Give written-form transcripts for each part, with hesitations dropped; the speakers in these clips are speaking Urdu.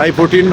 I-14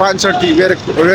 560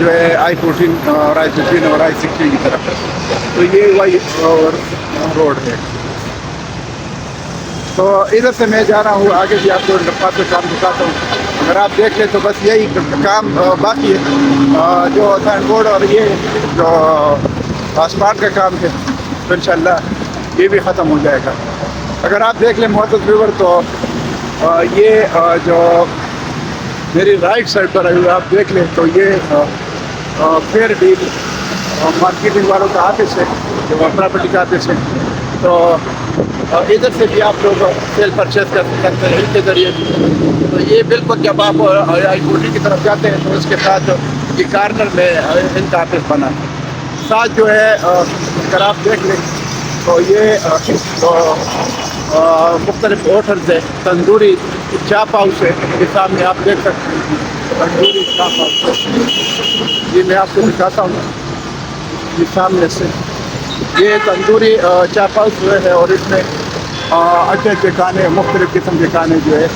جو ہے I-14 اور I-15 اور I-16 کی طرف. تو یہ وہی روڈ ہے. تو ادھر سے میں جا رہا ہوں آگے بھی آپ کو انڈرپاس کا کام دکھاتا ہوں. اگر آپ دیکھ لیں تو بس یہی کام باقی ہے. جو سائن بورڈ اور یہ جو اسپاٹ کا کام ہے تو انشاءاللہ یہ بھی ختم ہو جائے گا. اگر آپ دیکھ لیں معزز ویور تو یہ جو میری رائٹ سائڈ پر اگر آپ دیکھ لیں تو یہ فیئر ڈیل مارکیٹنگ والوں کا آفس ہے, جو پراپرٹی کا آفس ہے. تو ادھر سے بھی آپ لوگ سیل پرچیز کر سکتے ہیں ان کے ذریعے. تو یہ بالکل جب آپ I-14 کی طرف جاتے ہیں تو اس کے ساتھ یہ کارنر میں ان کا آفس بنا ہے. ساتھ جو ہے اگر آپ دیکھ لیں تو یہ مختلف ہوٹلز ہے. تندوری چاپ ہاؤس ہے, یہ سامنے آپ دیکھ سکتے ہیں تندوری چاپ ہاؤس. یہ میں آپ کو دکھاتا ہوں یہ سامنے سے. یہ تندوری چاپ ہاؤس ہے اور اس میں اچھے اچھے کھانے مختلف قسم کے کھانے جو ہے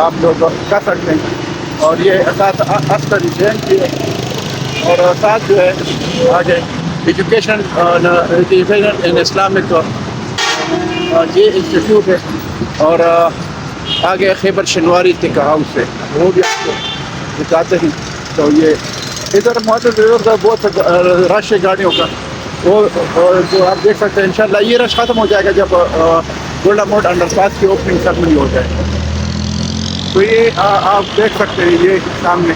آپ لوگ کر سکتے ہیں. اور یہ ساتھ اکثر جین کی ہے. اور ساتھ جو ہے آگے ایجوکیشن ان اسلامک یہ انسٹیٹیوٹ ہے. اور آگے خیبر شنواری ٹکا ہاؤس ہے, وہ بھی آپ کو دکھاتے ہیں. تو یہ ادھر معزز کا بہت رش ہے گاڑیوں کا, وہ جو آپ دیکھ سکتے ہیں. انشاءاللہ یہ رش ختم ہو جائے گا جب گولڈا موڈ انڈر پاس کی اوپننگ سرمنی ہو جائے. تو یہ آپ دیکھ سکتے ہیں یہ سامنے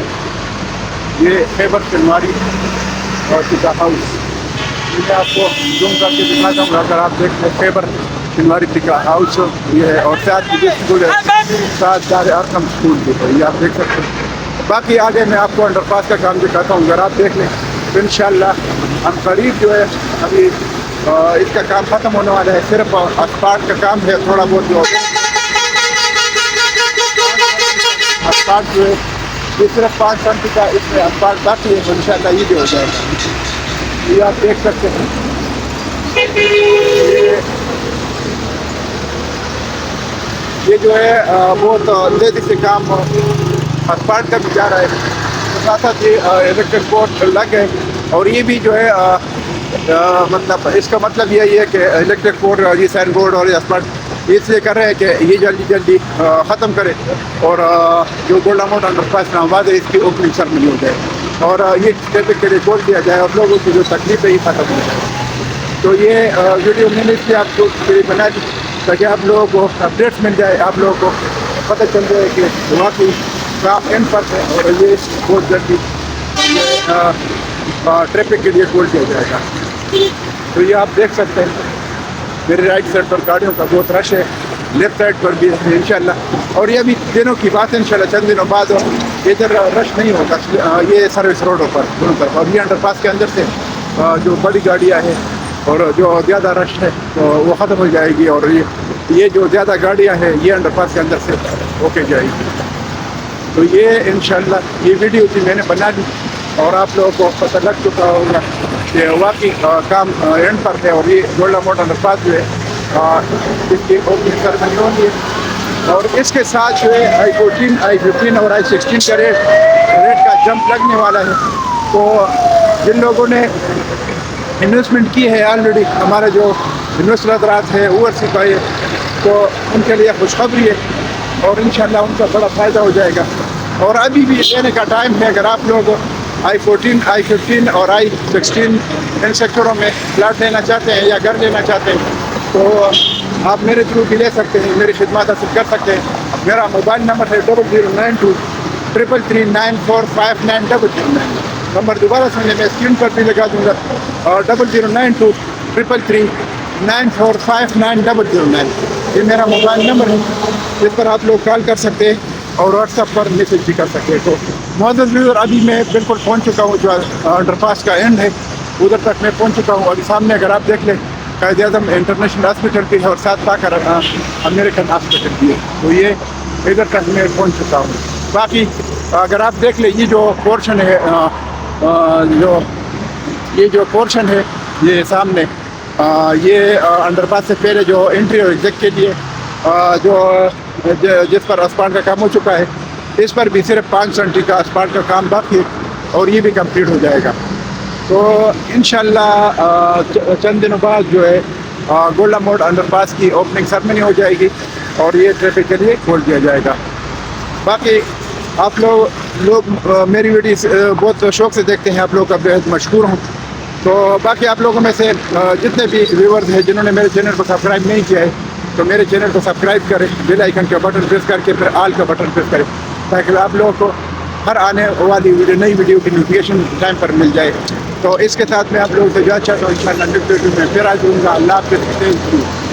یہ خیبر شنواری اور ٹکا ہاؤس. میں آپ کو زوم کر کے دکھاتا ہوں. اگر آپ دیکھ لیں خیبر شنواری ٹکا ہاؤس یہ ہے, اور ساتھ بھی اسکول ہے, ساتھ دار ارقم اسکول بھی ہے, یہ آپ دیکھ سکتے ہیں. باقی آگے میں آپ کو انڈر پاس کا کام دکھاتا ہوں. اگر آپ دیکھ لیں تو انشاءاللہ ہم قریب جو ہے ابھی اس کا کام ختم ہونے والا ہے. صرف اسپاٹ کا کام ہے تھوڑا بہت جو اسپاٹ جو ہے یہ صرف 5 سنٹی کا اس میں اسپاٹ باقی ہے. انشاءاللہ یہ بھی ہو جائے گا. یہ آپ دیکھ سکتے ہیں یہ جو ہے بہت تیزی سے کام اسپاٹ کا بھی جا رہا ہے. ساتھ ساتھ یہ الیکٹرک بورڈ لگ ہے. اور یہ بھی جو ہے مطلب اس کا مطلب یہی ہے کہ الیکٹرک بورڈ یہ سائن بورڈ اور یہ اسپاٹ اس لیے کر رہے ہیں کہ یہ جلدی جلدی ختم کرے اور جو گولڈا موڈ انڈر پاس اسلام آباد ہے اس کی اوپننگ سرمنی ہو جائے اور یہ ٹریفک کے لیے کھول دیا جائے اور لوگوں کی جو تکلیف ہے یہ ختم ہو جائے. تو یہ ویڈیو میں نے اس لیے آپ کو بنا دی تاکہ آپ لوگوں کو اپڈیٹس مل جائے, آپ لوگوں کو پتہ چل جائے کہ واقعی کام اینڈ پر ہے اور یہ بہت جلدی ٹریفک کے لیے کھول دیا جائے گا. تو یہ آپ دیکھ سکتے ہیں میرے رائٹ سائڈ پر گاڑیوں کا بہت رش ہے, لیفٹ سائڈ پر بھی ہے انشاءاللہ. اور یہ بھی دنوں کی بات ہے انشاءاللہ, چند دنوں بعد ادھر رش نہیں ہوگا یہ سروس روڈوں پر دونوں طرف. اور یہ انڈر پاس کے اندر سے جو بڑی گاڑیاں ہیں اور جو زیادہ رش ہے تو وہ ختم ہو جائے گی, اور یہ جو زیادہ گاڑیاں ہیں یہ انڈر پاس کے اندر سے ہو کے جائے گی. تو یہ انشاءاللہ یہ ویڈیو بھی میں نے بنا لی اور آپ لوگوں کو پتہ لگ چکا ہوگا کہ واقعی کام اینڈ پر ہے. اور یہ گولڈا موڈ انڈر پاس جو ہے اس کی اوپننگ سرمنی ہوگی ہے. اور اس کے ساتھ جو ہے I-14 I-15 اور I-16 کا ریٹ کا جمپ لگنے والا ہے. تو جن لوگوں نے انویسٹمنٹ کی ہے آلریڈی, ہمارے جو انویسٹر حضرات ہیں اوورسیز کا ہے, تو ان کے لیے خوشخبری ہے اور انشاءاللہ ان کا بڑا فائدہ ہو جائے گا. اور ابھی بھی لینے کا ٹائم ہے. اگر آپ لوگ I-14 I-15 اور I-16 ان سیکٹروں میں پلاٹ لینا چاہتے ہیں یا گھر لینا چاہتے ہیں تو آپ میرے تھرو بھی لے سکتے ہیں, میری خدمات حاصل کر سکتے ہیں. میرا موبائل نمبر ہے 0092 333 9459009. نمبر دوبارہ سنیں, میں اسکرین پر بھی لگا دوں گا, اور 0092 333 9459009 یہ میرا موبائل نمبر ہے. اس پر آپ لوگ کال کر سکتے ہیں اور واٹس ایپ پر میسیج بھی کر سکتے ہیں. تو معزز ویور ابھی میں بالکل پہنچ چکا ہوں, جو انڈر پاس کا اینڈ ہے ادھر تک میں پہنچ چکا ہوں. اور سامنے اگر آپ دیکھ لیں قائد اعظم انٹرنیشنل ہاسپٹل بھی ہے اور ساتھ پاکر امریکن ہاسپٹل بھی ہے. تو یہ ادھر تک میں پہنچ چکا ہوں. باقی اگر آپ دیکھ لیں یہ جو پورشن ہے یہ جو پورشن ہے یہ سامنے یہ انڈر پاس سے پہلے جو انٹری اور ایگزٹ کے لیے جو جس پر اسپاٹ کا کام ہو چکا ہے, اس پر بھی صرف 5 سنٹی کا اسپاٹ کا کام باقی ہے. اور یہ بھی کمپلیٹ ہو جائے گا. تو انشاءاللہ چند دنوں بعد جو ہے گولڈا موڑ انڈر پاس کی اوپننگ سرمنی ہو جائے گی اور یہ ٹریفک کے لیے کھول دیا جائے گا. باقی آپ لوگ میری ویڈیوز بہت شوق سے دیکھتے ہیں, آپ لوگ کا بہت مشکور ہوں. تو باقی آپ لوگوں میں سے جتنے بھی ویورز ہیں جنہوں نے میرے چینل کو سبسکرائب نہیں کیا ہے تو میرے چینل کو سبسکرائب کریں, بیل آئیکن کا بٹن پریس کر کے پھر آل کا بٹن پریس کریں تاکہ آپ لوگوں کو ہر آنے والی نئی ویڈیو کی نوٹیفیکیشن ٹائم پر مل جائے. تو اس کے ساتھ میں آپ لوگوں سے جو چاہتا ہوں انشاءاللہ نیکسٹ ویڈیو میں پھر آ جاؤں گا. اللہ حافظ.